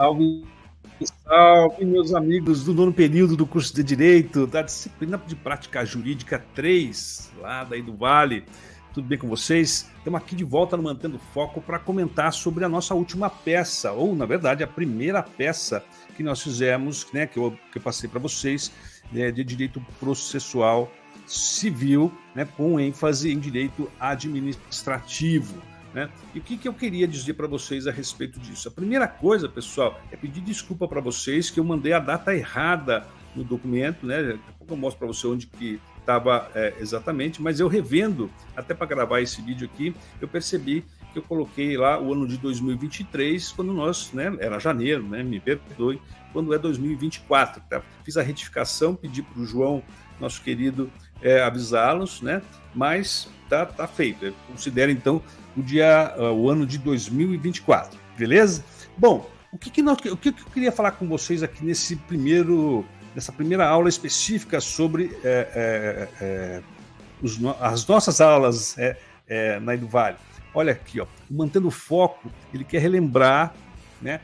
Salve, salve, meus amigos do nono período do curso de Direito, da disciplina de Prática Jurídica 3, lá daí do Vale. Tudo bem com vocês? Estamos aqui de volta no Mantendo Foco para comentar sobre a nossa última peça, ou, na verdade, a primeira peça que nós fizemos, né, que eu passei para vocês, de Direito Processual Civil, né, com ênfase em Direito Administrativo. Né? E o que eu queria dizer para vocês a respeito disso? A primeira coisa, pessoal, é pedir desculpa para vocês que eu mandei a data errada no documento, né? Daqui a pouco eu mostro para você onde que estava exatamente, mas eu revendo, até para gravar esse vídeo aqui, eu percebi que eu coloquei lá o ano de 2023, quando nós, né, era janeiro, né, me perdoe, quando é 2024. Tá? Fiz a retificação, pedi para o João, nosso querido, avisá-los, né? Mas tá feito. Considera, então, o ano de 2024, beleza? Bom, o que eu queria falar com vocês aqui nessa primeira aula específica sobre as nossas aulas na Eduvale. Olha aqui, ó, Mantendo Foco, ele quer relembrar, né,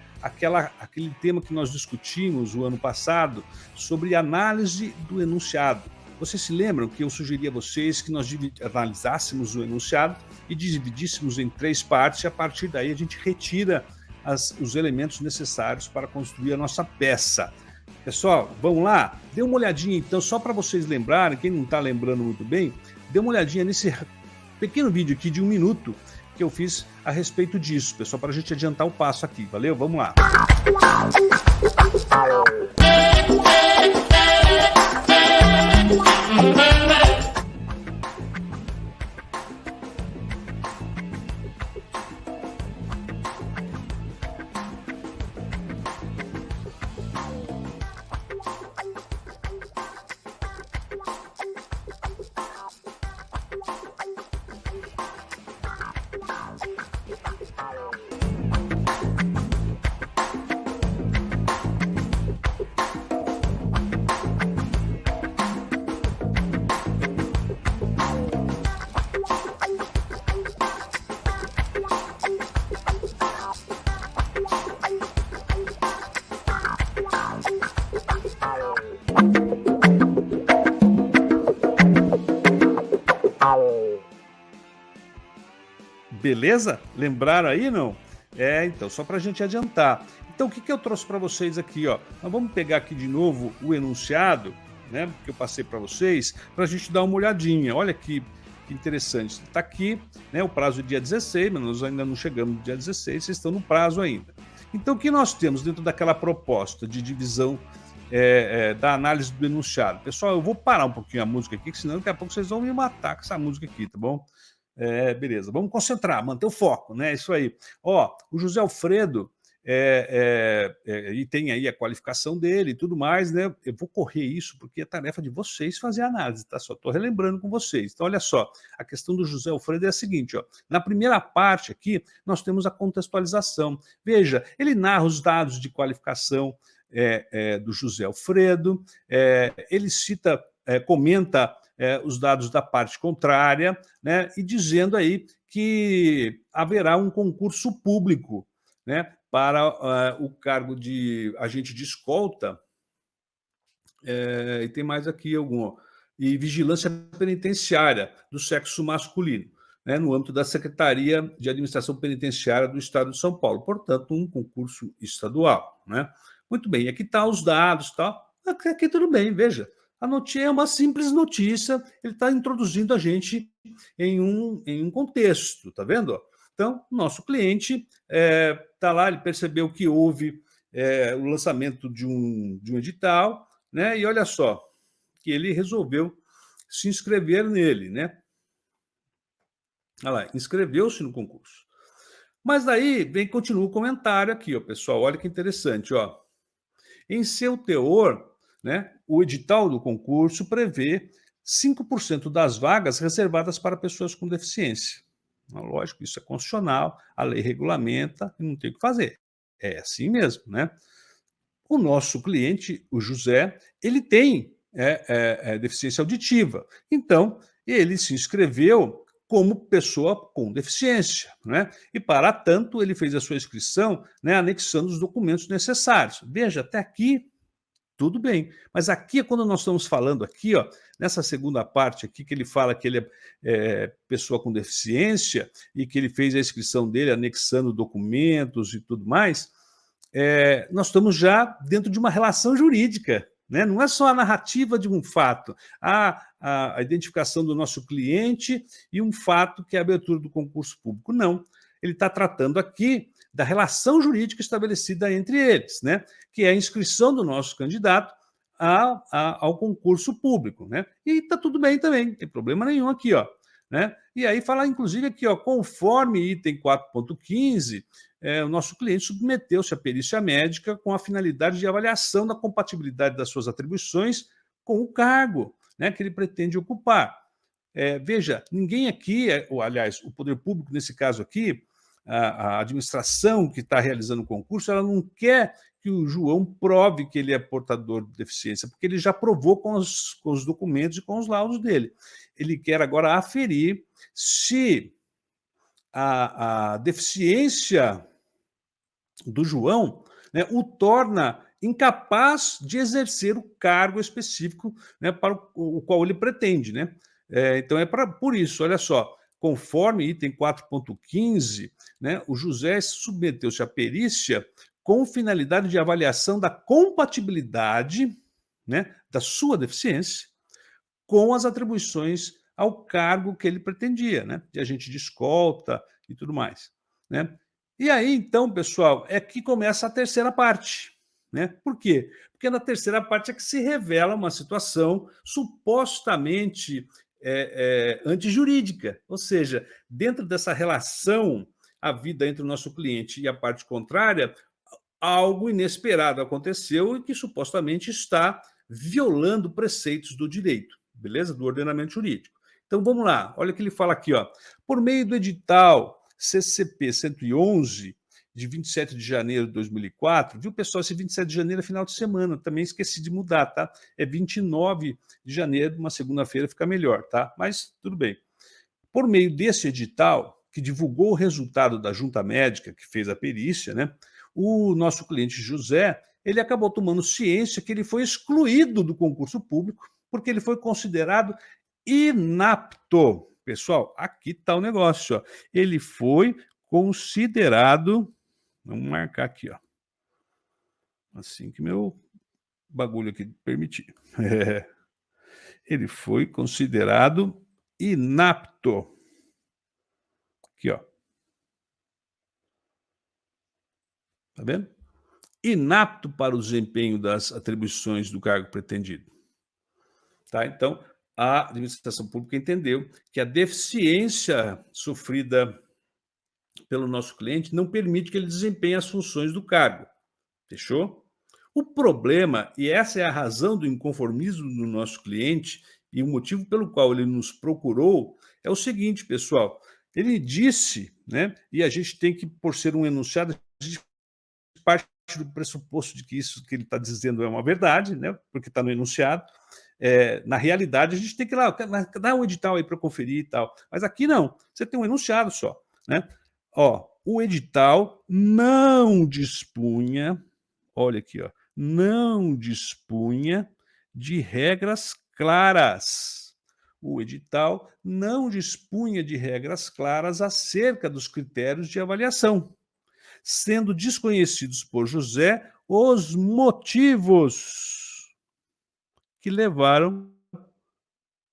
aquele tema que nós discutimos o ano passado sobre análise do enunciado. Vocês se lembram que eu sugeri a vocês que nós analisássemos o enunciado e dividíssemos em 3 partes, e a partir daí a gente retira os elementos necessários para construir a nossa peça. Pessoal, vamos lá? Dê uma olhadinha então, só para vocês lembrarem, quem não está lembrando muito bem, dê uma olhadinha nesse pequeno vídeo aqui de 1 minuto que eu fiz a respeito disso, pessoal, para a gente adiantar o passo aqui, valeu? Vamos lá! Beleza? Lembraram aí, não? Então, só para a gente adiantar. Então, o que eu trouxe para vocês aqui, ó? Nós vamos pegar aqui de novo o enunciado, né, que eu passei para vocês, para a gente dar uma olhadinha. Olha que interessante. Está aqui, né, o prazo é dia 16, mas nós ainda não chegamos no dia 16, vocês estão no prazo ainda. Então, o que nós temos dentro daquela proposta de divisão da análise do enunciado? Pessoal, eu vou parar um pouquinho a música aqui, senão daqui a pouco vocês vão me matar com essa música aqui, tá bom? Beleza, vamos concentrar, manter o foco, né? Isso aí. Ó, o José Alfredo, e tem aí a qualificação dele e tudo mais, né? Eu vou correr isso porque é tarefa de vocês fazer a análise, tá? Só estou relembrando com vocês. Então, olha só, a questão do José Alfredo é a seguinte, ó. Na primeira parte aqui, nós temos a contextualização. Veja, ele narra os dados de qualificação do José Alfredo, ele cita, comenta os dados da parte contrária, né, e dizendo aí que haverá um concurso público, né, para o cargo de agente de escolta, e tem mais aqui algum, e vigilância penitenciária do sexo masculino, né, no âmbito da Secretaria de Administração Penitenciária do Estado de São Paulo, portanto, um concurso estadual. Né? Muito bem, aqui estão os dados, tá? Aqui tudo bem, veja. A notícia é uma simples notícia, ele está introduzindo a gente em um contexto, tá vendo? Então, nosso cliente está lá, ele percebeu que houve o lançamento de um edital, né? E olha só, que ele resolveu se inscrever nele, né? Olha lá, inscreveu-se no concurso. Mas daí continua o comentário aqui, ó, pessoal, olha que interessante, ó. Em seu teor, né, o edital do concurso prevê 5% das vagas reservadas para pessoas com deficiência. Lógico, isso é constitucional, a lei regulamenta e não tem o que fazer. É assim mesmo, né? O nosso cliente, o José, ele tem deficiência auditiva. Então, ele se inscreveu como pessoa com deficiência, né? E para tanto ele fez a sua inscrição, né, anexando os documentos necessários. Veja, até aqui tudo bem, mas aqui é quando nós estamos falando aqui, ó, nessa segunda parte aqui, que ele fala que ele é pessoa com deficiência e que ele fez a inscrição dele anexando documentos e tudo mais, nós estamos já dentro de uma relação jurídica, né? Não é só a narrativa de um fato, a identificação do nosso cliente e um fato que é a abertura do concurso público. Não, ele está tratando aqui da relação jurídica estabelecida entre eles, né? Que é a inscrição do nosso candidato ao concurso público, né? E está tudo bem também, não tem problema nenhum aqui, ó. Né? E aí fala, inclusive, aqui, ó, conforme item 4.15, o nosso cliente submeteu-se à perícia médica com a finalidade de avaliação da compatibilidade das suas atribuições com o cargo, né, que ele pretende ocupar. Veja, ninguém aqui, ou, aliás, o poder público, nesse caso aqui, a administração que está realizando o concurso, ela não quer que o João prove que ele é portador de deficiência, porque ele já provou com os documentos e com os laudos dele. Ele quer agora aferir se a deficiência do João, né, o torna incapaz de exercer o cargo específico, né, para o qual ele pretende. Né? Então, por isso, olha só, conforme item 4.15, né, o José submeteu-se à perícia com finalidade de avaliação da compatibilidade, né, da sua deficiência com as atribuições ao cargo que ele pretendia, né, de agente de escolta e tudo mais. Né? E aí, então, pessoal, é que começa a terceira parte. Né? Por quê? Porque na terceira parte é que se revela uma situação supostamente antijurídica, ou seja, dentro dessa relação havida entre o nosso cliente e a parte contrária, algo inesperado aconteceu e que supostamente está violando preceitos do direito, beleza? Do ordenamento jurídico. Então, vamos lá, olha o que ele fala aqui, ó. Por meio do edital CCP 111, de 27 de janeiro de 2004, viu, pessoal, esse 27 de janeiro é final de semana, também esqueci de mudar, tá? É 29 de janeiro, uma segunda-feira fica melhor, tá? Mas tudo bem. Por meio desse edital, que divulgou o resultado da junta médica que fez a perícia, né? O nosso cliente José, ele acabou tomando ciência que ele foi excluído do concurso público porque ele foi considerado inapto. Pessoal, aqui está o negócio, ó. Ele foi considerado, vamos marcar aqui, ó, assim que meu bagulho aqui permitir. Ele foi considerado inapto. Aqui, ó. Tá vendo? Inapto para o desempenho das atribuições do cargo pretendido. Tá? Então, a administração pública entendeu que a deficiência sofrida pelo nosso cliente não permite que ele desempenhe as funções do cargo. Fechou? O problema, e essa é a razão do inconformismo do nosso cliente, e o motivo pelo qual ele nos procurou, é o seguinte, pessoal. Ele disse, né, e a gente tem que, por ser um enunciado, a gente parte do pressuposto de que isso que ele está dizendo é uma verdade, né, porque está no enunciado. Na realidade, a gente tem que ir lá, dá um edital aí para conferir e tal. Mas aqui não, você tem um enunciado só. Né? Ó, o edital não dispunha, olha aqui, ó, não dispunha de regras claras. O edital não dispunha de regras claras acerca dos critérios de avaliação, sendo desconhecidos por José os motivos que levaram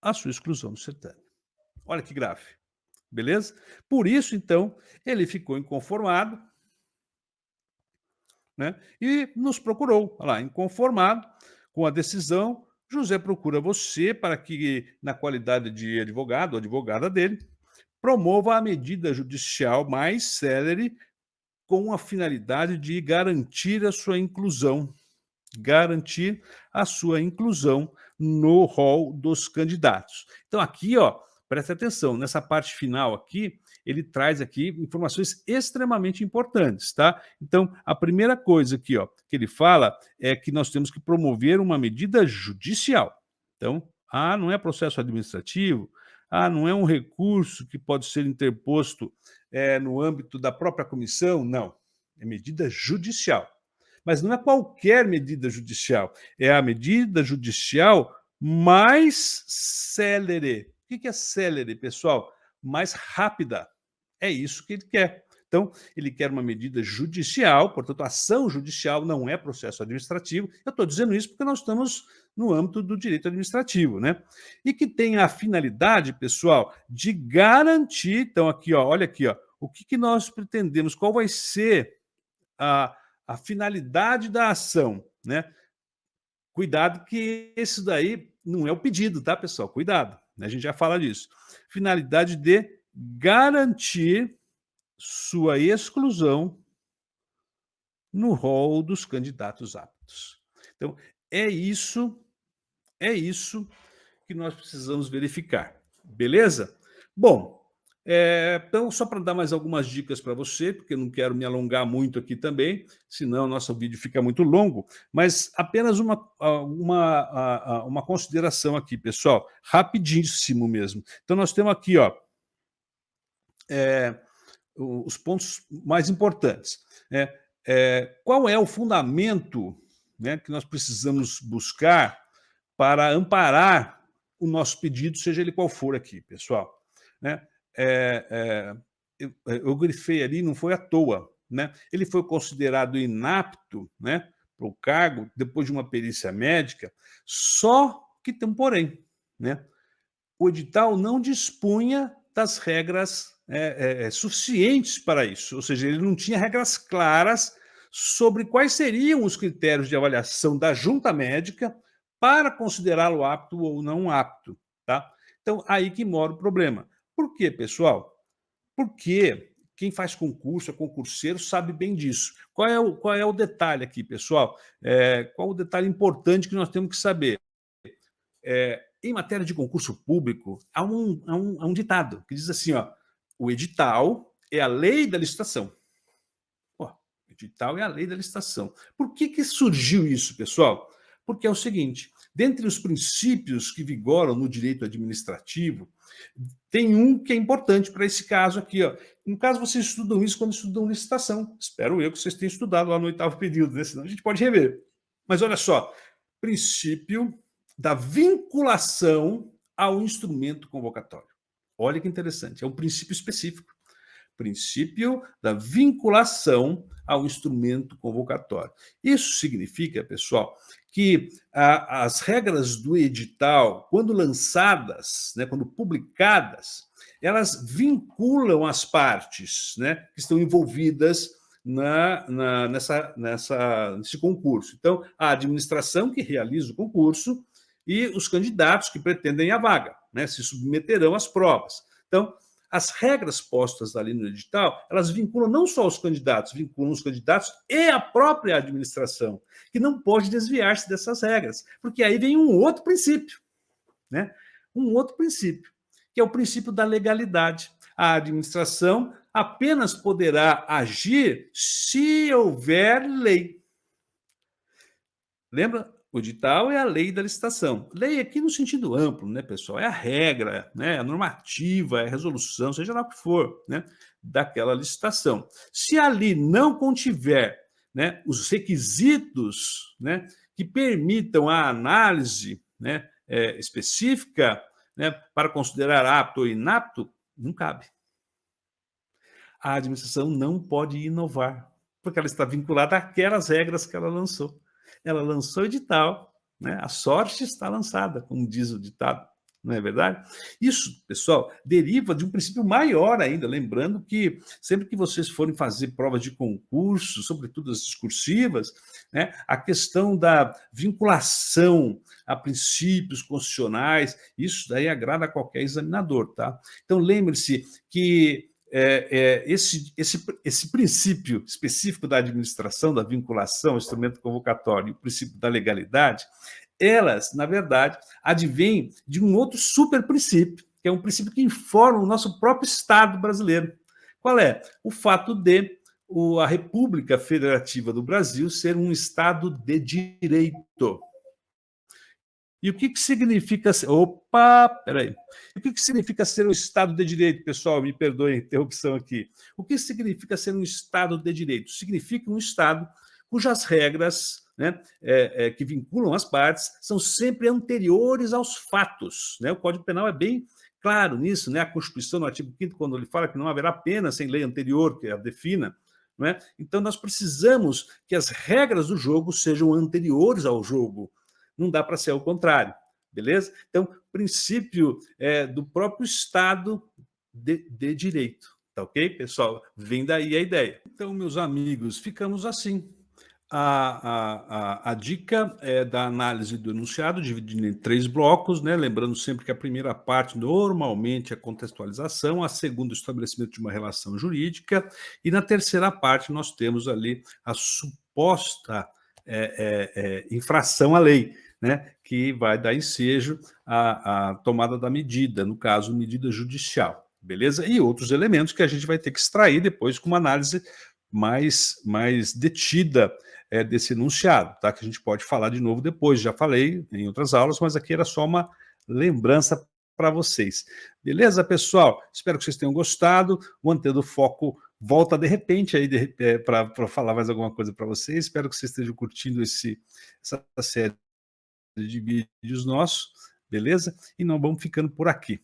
à sua exclusão do certame. Olha que grave, beleza? Por isso, então, ele ficou inconformado, né, e nos procurou. Olha lá, inconformado com a decisão, José procura você para que, na qualidade de advogado ou advogada dele, promova a medida judicial mais célere com a finalidade de garantir a sua inclusão no rol dos candidatos. Então, aqui, ó, preste atenção, nessa parte final aqui, ele traz aqui informações extremamente importantes, tá? Então, a primeira coisa aqui, ó, que ele fala é que nós temos que promover uma medida judicial. Então, não é processo administrativo, Ah, não é um recurso que pode ser interposto no âmbito da própria comissão? Não, é medida judicial. Mas não é qualquer medida judicial, é a medida judicial mais célere. O que é célere, pessoal? Mais rápida. É isso que ele quer. Então, ele quer uma medida judicial, portanto, ação judicial não é processo administrativo. Eu estou dizendo isso porque nós estamos no âmbito do direito administrativo, né? E que tem a finalidade, pessoal, de garantir. Então, aqui, ó, olha aqui, ó, o que nós pretendemos, qual vai ser a finalidade da ação, né? Cuidado que esse daí não é o pedido, tá, pessoal? Cuidado, né? A gente já fala disso. Finalidade de garantir sua exclusão no rol dos candidatos aptos. Então, é isso, é isso que nós precisamos verificar, beleza? Bom, então, só para dar mais algumas dicas para você, porque eu não quero me alongar muito aqui também, senão nosso vídeo fica muito longo, mas apenas uma consideração aqui, pessoal, rapidíssimo mesmo. Então, nós temos aqui, ó, os pontos mais importantes. Qual é o fundamento, né, que nós precisamos buscar para amparar o nosso pedido, seja ele qual for aqui, pessoal? Né? Eu grifei ali, não foi à toa. Né? Ele foi considerado inapto, né, para o cargo, depois de uma perícia médica, só que tem um porém. Né? O edital não dispunha das regras suficientes para isso, ou seja, ele não tinha regras claras sobre quais seriam os critérios de avaliação da junta médica para considerá-lo apto ou não apto. Tá? Então, aí que mora o problema. Por quê, pessoal? Porque quem faz concurso, é concurseiro, sabe bem disso. Qual é o detalhe aqui, pessoal? Qual o detalhe importante que nós temos que saber? Em matéria de concurso público, há um ditado que diz assim, ó, o edital é a lei da licitação. Ó, o edital é a lei da licitação. Por que surgiu isso, pessoal? Porque é o seguinte, dentre os princípios que vigoram no direito administrativo, tem um que é importante para esse caso aqui. Ó. No caso, vocês estudam isso quando estudam licitação. Espero eu que vocês tenham estudado lá no 8º período, né? Senão a gente pode rever. Mas olha só, princípio da vinculação ao instrumento convocatório. Olha que interessante, é um princípio específico. Princípio da vinculação ao instrumento convocatório. Isso significa, pessoal, que as regras do edital, quando lançadas, né, quando publicadas, elas vinculam as partes, né, que estão envolvidas nesse concurso. Então, a administração que realiza o concurso e os candidatos que pretendem a vaga, né, se submeterão às provas. Então, as regras postas ali no edital, elas vinculam não só os candidatos, vinculam os candidatos e a própria administração, que não pode desviar-se dessas regras, porque aí vem um outro princípio, né? Um outro princípio, que é o princípio da legalidade. A administração apenas poderá agir se houver lei. Lembra? O edital é a lei da licitação. Lei aqui no sentido amplo, né, pessoal? É a regra, né, a normativa, é a resolução, seja lá o que for, né, daquela licitação. Se ali não contiver, né, os requisitos, né, que permitam a análise, né, específica, né, para considerar apto ou inapto, não cabe. A administração não pode inovar, porque ela está vinculada àquelas regras que ela lançou. Ela lançou o edital, né? A sorte está lançada, como diz o ditado, não é verdade? Isso, pessoal, deriva de um princípio maior ainda, lembrando que sempre que vocês forem fazer provas de concurso, sobretudo as discursivas, né, a questão da vinculação a princípios constitucionais, isso daí agrada a qualquer examinador, tá? Então, lembre-se que esse princípio específico da administração, da vinculação ao instrumento convocatório e o princípio da legalidade, elas, na verdade, advêm de um outro super princípio, que é um princípio que informa o nosso próprio Estado brasileiro. Qual é? O fato de a República Federativa do Brasil ser um Estado de direito. E o que que significa ser... Opa, peraí. O que que significa ser um Estado de Direito, pessoal? Me perdoe a interrupção aqui. O que significa ser um Estado de Direito? Significa um Estado cujas regras, né, que vinculam as partes são sempre anteriores aos fatos. Né? O Código Penal é bem claro nisso, né? A Constituição, no artigo 5º, quando ele fala que não haverá pena sem lei anterior que a defina, não é? Então, nós precisamos que as regras do jogo sejam anteriores ao jogo. Não dá para ser o contrário, beleza? Então, princípio do próprio Estado de direito, tá ok, pessoal? Vem daí a ideia. Então, meus amigos, ficamos assim. A dica é da análise do enunciado, dividindo em 3 blocos, né? Lembrando sempre que a primeira parte normalmente é contextualização, a segunda, o estabelecimento de uma relação jurídica, e na terceira parte nós temos ali a suposta infração à lei, né? Que vai dar ensejo à tomada da medida, no caso, medida judicial, beleza? E outros elementos que a gente vai ter que extrair depois com uma análise mais detida desse enunciado, tá? Que a gente pode falar de novo depois, já falei em outras aulas, mas aqui era só uma lembrança para vocês. Beleza, pessoal? Espero que vocês tenham gostado. Mantendo o foco, volta de repente aí para falar mais alguma coisa para vocês. Espero que vocês estejam curtindo essa série de vídeos nossos, beleza? E nós vamos ficando por aqui.